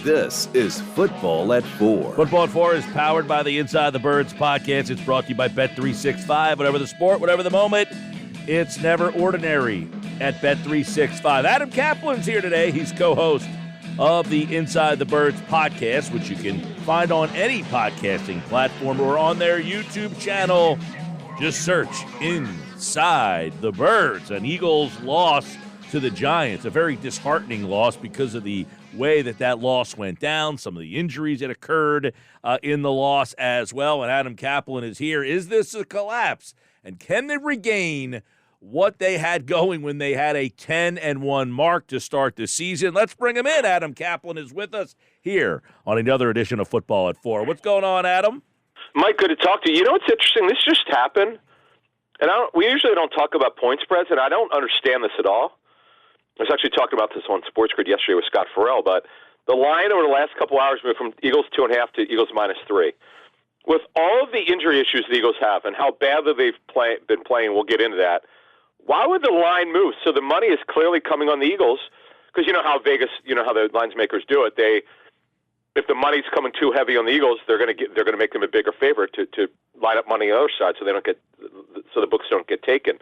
This is Football at 4. Football at 4 is powered by the Inside the Birds podcast. It's brought to you by Bet365. Whatever the sport, whatever the moment, it's never ordinary at Bet365. Adam Caplan's here today. He's co-host of the Inside the Birds podcast, which you can find on any podcasting platform or on their YouTube channel. Just search Inside the Birds. An Eagles loss to the Giants, a very disheartening loss because of the way that loss went down, some of the injuries that occurred in the loss as well. And Adam Caplan is here. Is this a collapse? And can they regain what they had going when they had a 10-1 mark to start the season? Let's bring him in. Adam Caplan is with us here on another edition of Football at 4. What's going on, Adam? Mike, good to talk to you. You know what's interesting? This just happened, and we usually don't talk about point spreads, and I don't understand this at all. I was actually talking about this on Sports Grid yesterday with Scott Farrell, but the line over the last couple hours moved from Eagles 2.5 to Eagles -3. With all of the injury issues the Eagles have and how badly they've been playing, we'll get into that. Why would the line move? So the money is clearly coming on the Eagles, because you know how Vegas, you know how the lines makers do it. If the money's coming too heavy on the Eagles, they're going to make them a bigger favorite to line up money on the other side, so the books don't get taken.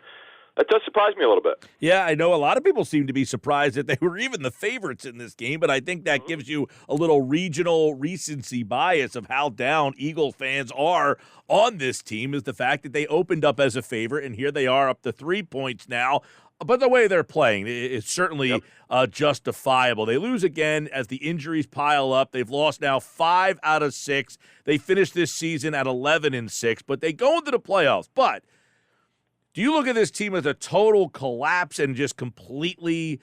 That does surprise me a little bit. Yeah, I know a lot of people seem to be surprised that they were even the favorites in this game, but I think that gives you a little regional recency bias of how down Eagle fans are on this team, is the fact that they opened up as a favorite, and here they are up to 3 points now. But the way they're playing, it's certainly justifiable. They lose again as the injuries pile up. They've lost now 5 out of 6. They finished this season at 11-6, but they go into the playoffs. But do you look at this team as a total collapse and just completely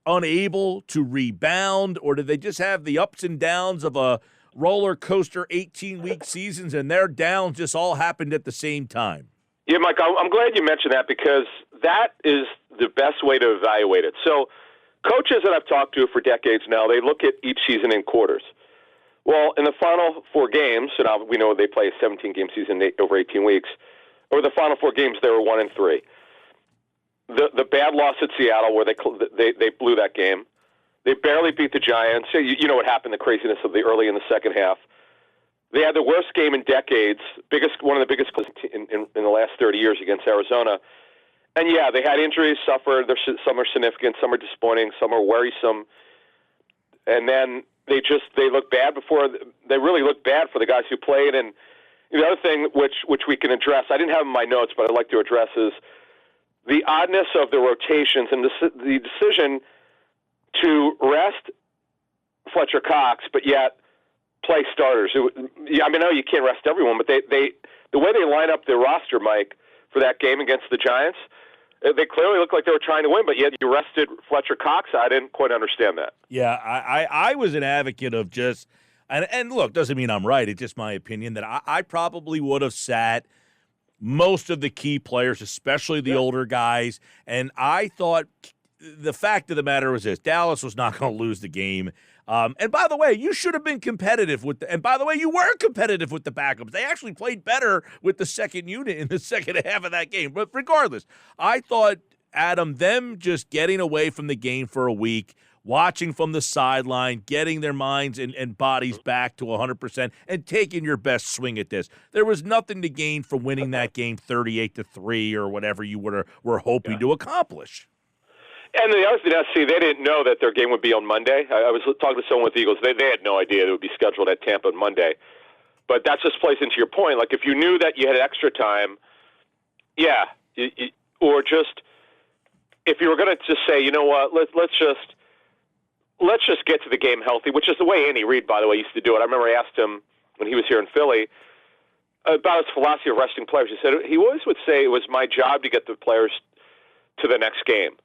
unable to rebound, or did they just have the ups and downs of a roller coaster 18-week seasons, and their downs just all happened at the same time? Yeah, Mike, I'm glad you mentioned that, because that is the best way to evaluate it. So coaches that I've talked to for decades now, they look at each season in quarters. Well, in the final 4 games, and we know they play a 17-game season over 18 weeks, over the final 4 games, they were 1-3. The bad loss at Seattle, where they blew that game. They barely beat the Giants. You know what happened, the craziness of the early and the second half. They had the worst game in decades, one of the biggest in the last 30 years against Arizona. And yeah, they had injuries, suffered. Some are significant, some are disappointing, some are worrisome. And then they look bad they really look bad for the guys who played. And the other thing which we can address, I didn't have in my notes, but I'd like to address, is the oddness of the rotations and the decision to rest Fletcher Cox, but yet play starters. I know you can't rest everyone, but the way they line up their roster, Mike, for that game against the Giants, they clearly looked like they were trying to win, but yet you rested Fletcher Cox. I didn't quite understand that. Yeah, I was an advocate of just – and look, doesn't mean I'm right. It's just my opinion that I probably would have sat most of the key players, especially the older guys. And I thought the fact of the matter was this: Dallas was not going to lose the game. And by the way, you should have been competitive and by the way, you were competitive with the backups. They actually played better with the second unit in the second half of that game. But regardless, I thought, Adam, them just getting away from the game for a week, watching from the sideline, getting their minds and bodies back to 100%, and taking your best swing at this. There was nothing to gain from winning that game 38-3 or whatever you were hoping to accomplish. And the other thing, they didn't know that their game would be on Monday. I was talking to someone with the Eagles. They had no idea it would be scheduled at Tampa on Monday. But that just plays into your point. Like, if you knew that you had extra time, or just if you were going to just say, you know what, let's just get to the game healthy, which is the way Andy Reid, by the way, used to do it. I remember I asked him when he was here in Philly about his philosophy of resting players. He always would say it was my job to get the players to the next game,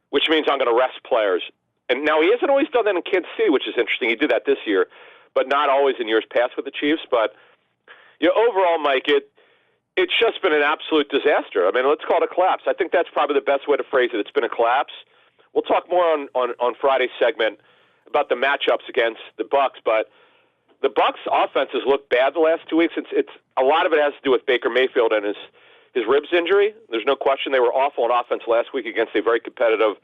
which means I'm going to rest players. And now he hasn't always done that in Kansas City, which is interesting. He did that this year, but not always in years past with the Chiefs. But overall, Mike, it's just been an absolute disaster. I mean, let's call it a collapse. I think that's probably the best way to phrase it. It's been a collapse. We'll talk more on Friday's segment about the matchups against the Bucs, but the Bucs' offenses looked bad the last 2 weeks. It's a lot of it has to do with Baker Mayfield and his ribs injury. There's no question they were awful on offense last week against a very competitive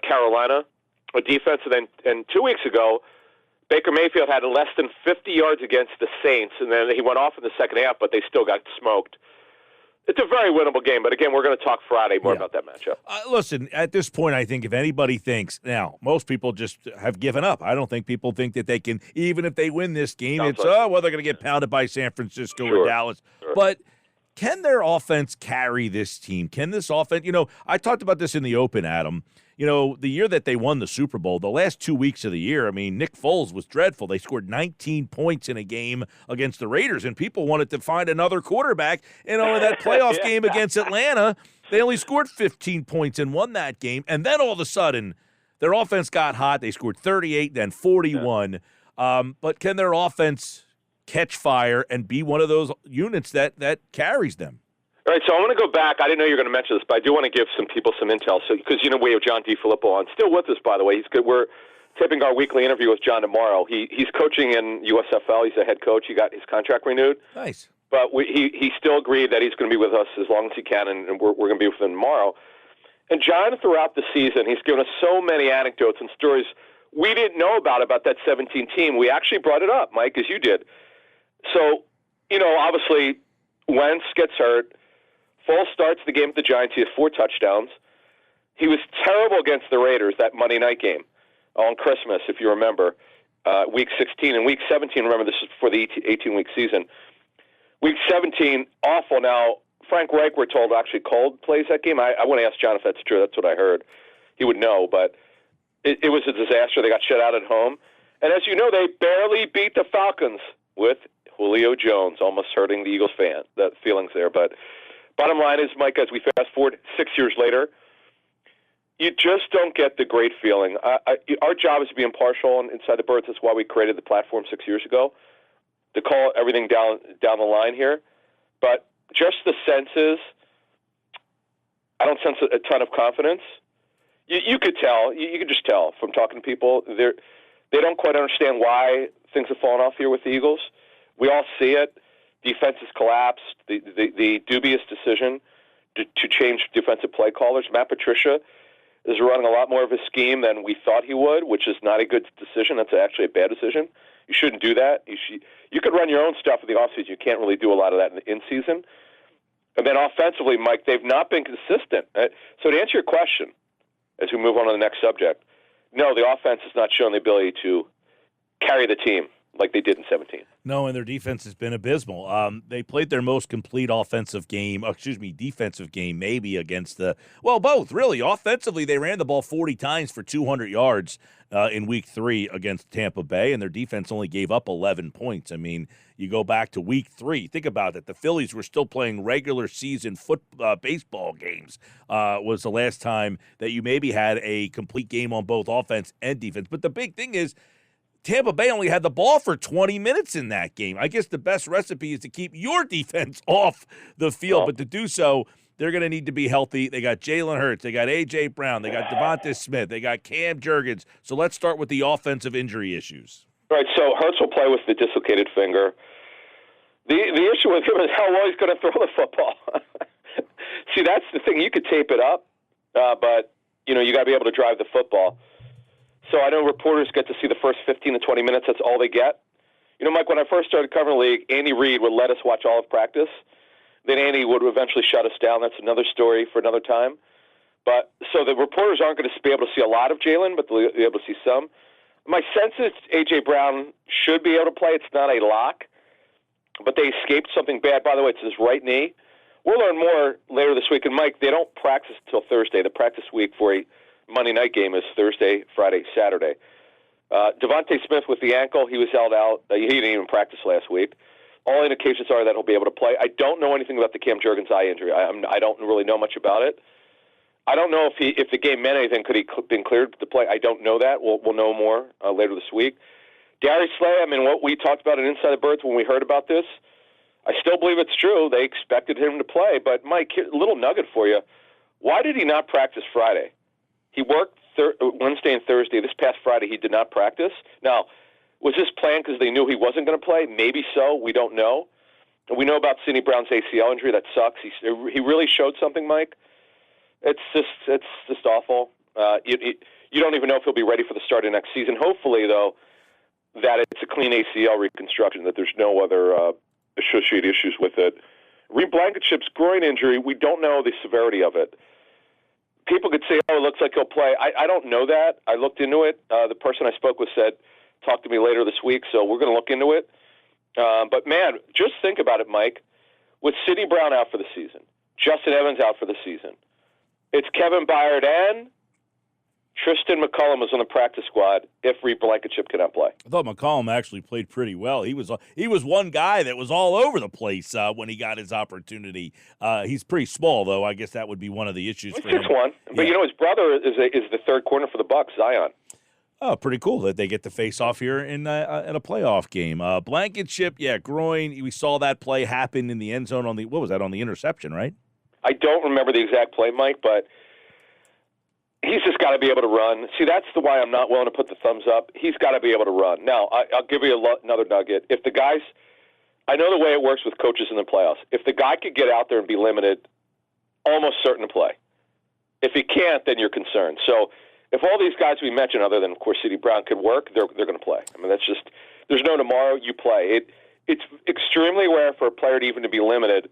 Carolina. a defense. And 2 weeks ago, Baker Mayfield had less than 50 yards against the Saints, and then he went off in the second half, but they still got smoked. It's a very winnable game, but again, we're going to talk Friday more about that matchup. Listen, at this point, I think if anybody thinks, now, most people just have given up. I don't think people think that they can, even if they win this game, they're going to get pounded by San Francisco or Dallas. Sure. But can their offense carry this team? Can this offense, I talked about this in the open, Adam. The year that they won the Super Bowl, the last 2 weeks of the year, Nick Foles was dreadful. They scored 19 points in a game against the Raiders, and people wanted to find another quarterback. And in that playoff game against Atlanta, they only scored 15 points and won that game. And then all of a sudden, their offense got hot. They scored 38, then 41. But can their offense catch fire and be one of those units that carries them? All right, so I want to go back. I didn't know you were going to mention this, but I do want to give some people some intel. So, because we have John DiFilippo on, still with us, by the way. He's good. We're taping our weekly interview with John tomorrow. He's coaching in USFL. He's a head coach. He got his contract renewed. Nice. But he still agreed that he's going to be with us as long as he can, and we're going to be with him tomorrow. And John, throughout the season, he's given us so many anecdotes and stories we didn't know about that 17 team. We actually brought it up, Mike, as you did. So, obviously, Wentz gets hurt. Foles starts the game with the Giants. He has 4 touchdowns. He was terrible against the Raiders, that Monday night game on Christmas, if you remember, Week 16. And Week 17, remember, this is before the 18-week season. Week 17, awful. Now, Frank Reich, we're told, actually called plays that game. I want to ask John if that's true. That's what I heard. He would know, but it was a disaster. They got shut out at home. And as you know, they barely beat the Falcons with Julio Jones, almost hurting the Eagles the feelings there. But bottom line is, Mike, as we fast forward 6 years later, you just don't get the great feeling. Our job is to be impartial inside the Birds. That's why we created the platform 6 years ago, to call everything down the line here. But just the sense is, I don't sense a ton of confidence. You could tell. You could just tell from talking to people. They don't quite understand why things have fallen off here with the Eagles. We all see it. Defense has collapsed. The dubious decision to change defensive play callers. Matt Patricia is running a lot more of a scheme than we thought he would, which is not a good decision. That's actually a bad decision. You shouldn't do that. You could run your own stuff in the offseason. You can't really do a lot of that in season. And then offensively, Mike, they've not been consistent. So to answer your question, as we move on to the next subject, no, the offense has not shown the ability to carry the team like they did in 17. No, and their defense has been abysmal. They played their most complete defensive game maybe against both, really. Offensively, they ran the ball 40 times for 200 yards in Week 3 against Tampa Bay, and their defense only gave up 11 points. You go back to Week 3. Think about it. The Phillies were still playing regular season baseball games was the last time that you maybe had a complete game on both offense and defense. But the big thing is, Tampa Bay only had the ball for 20 minutes in that game. I guess the best recipe is to keep your defense off the field, but to do so, they're going to need to be healthy. They got Jalen Hurts, they got A.J. Brown, they got Devonta Smith, they got Cam Jurgens. So let's start with the offensive injury issues. All right, so Hurts will play with the dislocated finger. The issue with him is how well he's going to throw the football. See, that's the thing. You could tape it up, but you got to be able to drive the football. So I know reporters get to see the first 15 to 20 minutes. That's all they get. Mike, when I first started covering the league, Andy Reid would let us watch all of practice. Then Andy would eventually shut us down. That's another story for another time. But so the reporters aren't going to be able to see a lot of Jalen, but they'll be able to see some. My sense is A.J. Brown should be able to play. It's not a lock, but they escaped something bad. By the way, it's his right knee. We'll learn more later this week. And, Mike, they don't practice until Thursday. The practice week for a Monday night game is Thursday, Friday, Saturday. Devonta Smith with the ankle, he was held out. He didn't even practice last week. All indications are that he'll be able to play. I don't know anything about the Cam Jurgens eye injury. I don't really know much about it. I don't know if the game meant anything. Could he been cleared to play? I don't know that. We'll know more later this week. Darius Slay, what we talked about in Inside the Birds when we heard about this, I still believe it's true. They expected him to play. But, Mike, a little nugget for you. Why did he not practice Friday? He worked Wednesday and Thursday. This past Friday, he did not practice. Now, was this planned because they knew he wasn't going to play? Maybe so. We don't know. And we know about Sidney Brown's ACL injury. That sucks. He really showed something, Mike. It's just awful. you don't even know if he'll be ready for the start of next season. Hopefully, though, that it's a clean ACL reconstruction, that there's no other associated issues with it. Reed Blankenship's groin injury, we don't know the severity of it. People could say, oh, it looks like he'll play. I don't know that. I looked into it. The person I spoke with said, talk to me later this week, so we're going to look into it. But, man, just think about it, Mike. With Sidney Brown out for the season, Justin Evans out for the season, it's Kevin Byard and Tristan McCullum was on the practice squad if Reed Blankenship cannot play. I thought McCollum actually played pretty well. He was one guy that was all over the place when he got his opportunity. He's pretty small, though. I guess that would be one of the issues for him. 6'1", but his brother is the third corner for the Bucs, Zion. Oh, pretty cool that they get to face off here in a playoff game. Blankenship, groin. We saw that play happen in the end zone on the interception, right? I don't remember the exact play, Mike, but he's just got to be able to run. See, that's why I'm not willing to put the thumbs up. He's got to be able to run. Now, I'll give you another nugget. If the guys, I know the way it works with coaches in the playoffs. If the guy could get out there and be limited, almost certain to play. If he can't, then you're concerned. So if all these guys we mentioned, other than, of course, Sidney Brown, could work, they're going to play. I mean, that's just, there's no tomorrow, you play. It's extremely rare for a player to even to be limited,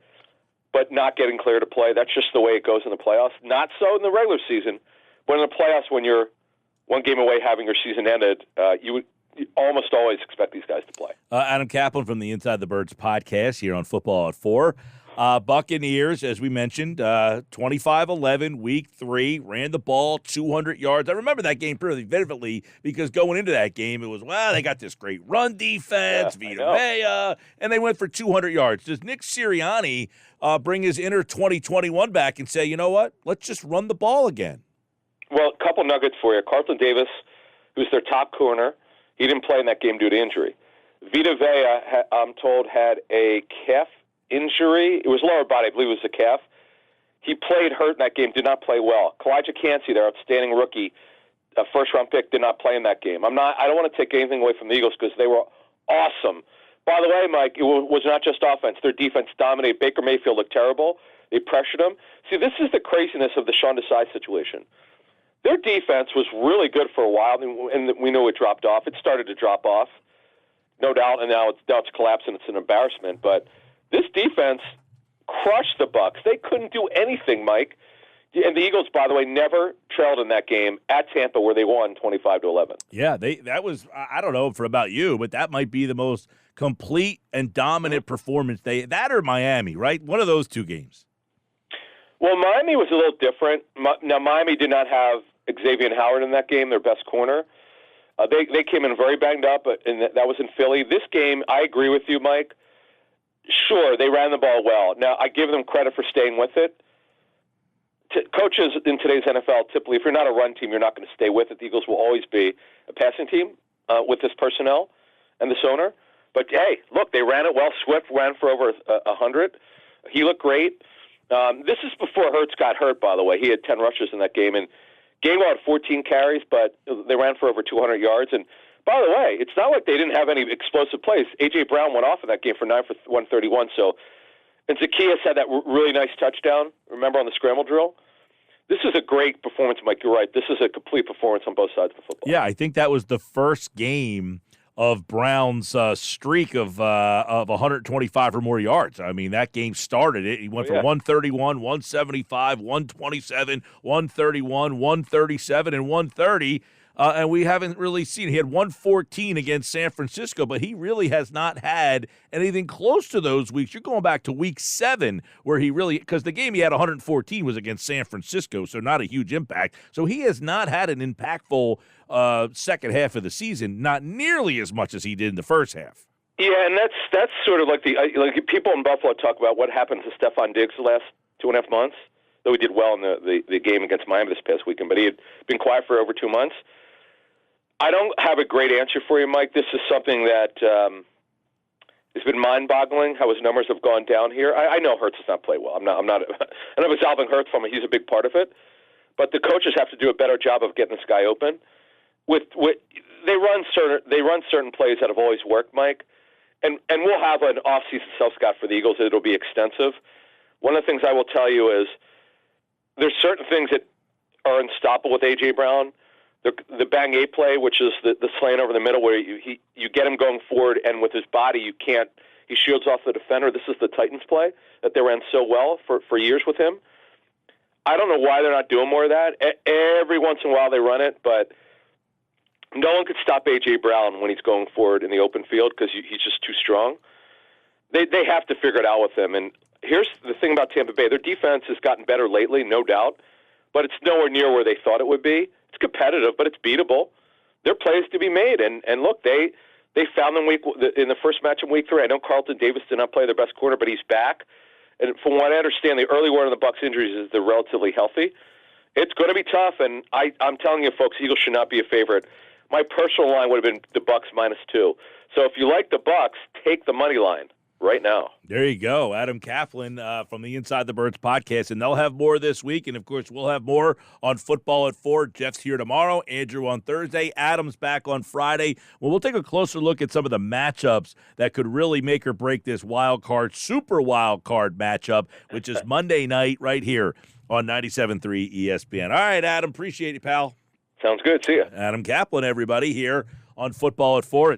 but not getting clear to play. That's just the way it goes in the playoffs. Not so in the regular season. But in the playoffs, when you're one game away having your season ended, you would almost always expect these guys to play. Adam Caplan from the Inside the Birds podcast here on Football at 4. Buccaneers, as we mentioned, 25-11, week 3, ran the ball 200 yards. I remember that game pretty vividly because going into that game, it was, they got this great run defense, Vita Vea, and they went for 200 yards. Does Nick Sirianni bring his inner 2021 back and say, you know what, let's just run the ball again? Well, a couple nuggets for you. Carlton Davis, who's their top corner, he didn't play in that game due to injury. Vita Vea, I'm told, had a calf injury. It was lower body. I believe it was a calf. He played hurt in that game, did not play well. Kalijah Cansey, their outstanding rookie, a first-round pick, did not play in that game. I don't want to take anything away from the Eagles because they were awesome. By the way, Mike, it was not just offense. Their defense dominated. Baker Mayfield looked terrible. They pressured him. See, this is the craziness of the Sean Desai situation. Their defense was really good for a while, and we knew it dropped off. It started to drop off, no doubt, and now it's collapsing. It's an embarrassment. But this defense crushed the Bucs. They couldn't do anything, Mike. And the Eagles, by the way, never trailed in that game at Tampa where they won 25-11. Yeah, that was, I don't know about you, but that might be the most complete and dominant performance. That or Miami, right? One of those two games. Well, Miami was a little different. Now, Miami did not have Xavier Howard in that game, their best corner. They came in very banged up, and that was in Philly. This game, I agree with you, Mike. Sure, they ran the ball well. Now, I give them credit for staying with it. Coaches in today's NFL, typically, if you're not a run team, you're not going to stay with it. The Eagles will always be a passing team with this personnel and this owner. But, hey, look, they ran it well. Swift ran for over 100. He looked great. This is before Hurts got hurt, by the way. He had 10 rushes in that game. And Gainwell had 14 carries, but they ran for over 200 yards. And, by the way, it's not like they didn't have any explosive plays. A.J. Brown went off in that game for 9 for 131. And Zacchaeus had that really nice touchdown, remember, on the scramble drill? This is a great performance, Mike. You're right. This is a complete performance on both sides of the football. Yeah, I think that was the first game of Brown's streak of 125 or more yards. I mean, that game started it. He went from 131, 175, 127, 131, 137, and 130. And we haven't really seen. He had 114 against San Francisco, but he really has not had anything close to those weeks. You're going back to week 7 where he really – because the game he had 114 was against San Francisco, so not a huge impact. So he has not had an impactful second half of the season, not nearly as much as he did in the first half. Yeah, and that's sort of like people in Buffalo talk about what happened to Stephon Diggs the last 2.5 months, though he did well in the game against Miami this past weekend, but he had been quiet for over 2 months. I don't have a great answer for you, Mike. This is something that has been mind-boggling, how his numbers have gone down here. I know Hurts does not play well. I know it's Alvin Hurts from it. He's a big part of it. But the coaches have to do a better job of getting this guy open. They run certain plays that have always worked, Mike. And we'll have an off-season self-scout for the Eagles. It'll be extensive. One of the things I will tell you is there's certain things that are unstoppable with A.J. Brown. the bang eight play, which is the slant over the middle, where you get him going forward, and with his body he shields off the defender. This is the Titans play that they ran so well for years with him. I don't know why they're not doing more of that. Every once in a while they run it, but no one could stop A.J. Brown when he's going forward in the open field because he's just too strong. They have to figure it out with him. And here's the thing about Tampa Bay. Their defense has gotten better lately, no doubt, but it's nowhere near where they thought it would be. It's competitive, but it's beatable. There are plays to be made. And look, they found them in the first match in week 3. I know Carlton Davis did not play their best corner, but he's back. And from what I understand, the early word on the Bucs injuries is they're relatively healthy. It's going to be tough, and I'm telling you, folks, Eagles should not be a favorite. My personal line would have been the Bucs -2. So if you like the Bucs, take the money line right now. There you go. Adam Caplan from the Inside the Birds podcast, and they'll have more this week. And, of course, we'll have more on Football at 4. Jeff's here tomorrow, Andrew on Thursday, Adam's back on Friday. Well, we'll take a closer look at some of the matchups that could really make or break this super wild card matchup, which is Monday night right here on 97.3 ESPN. All right, Adam, appreciate it, pal. Sounds good. See ya. Adam Caplan, everybody, here on Football at 4.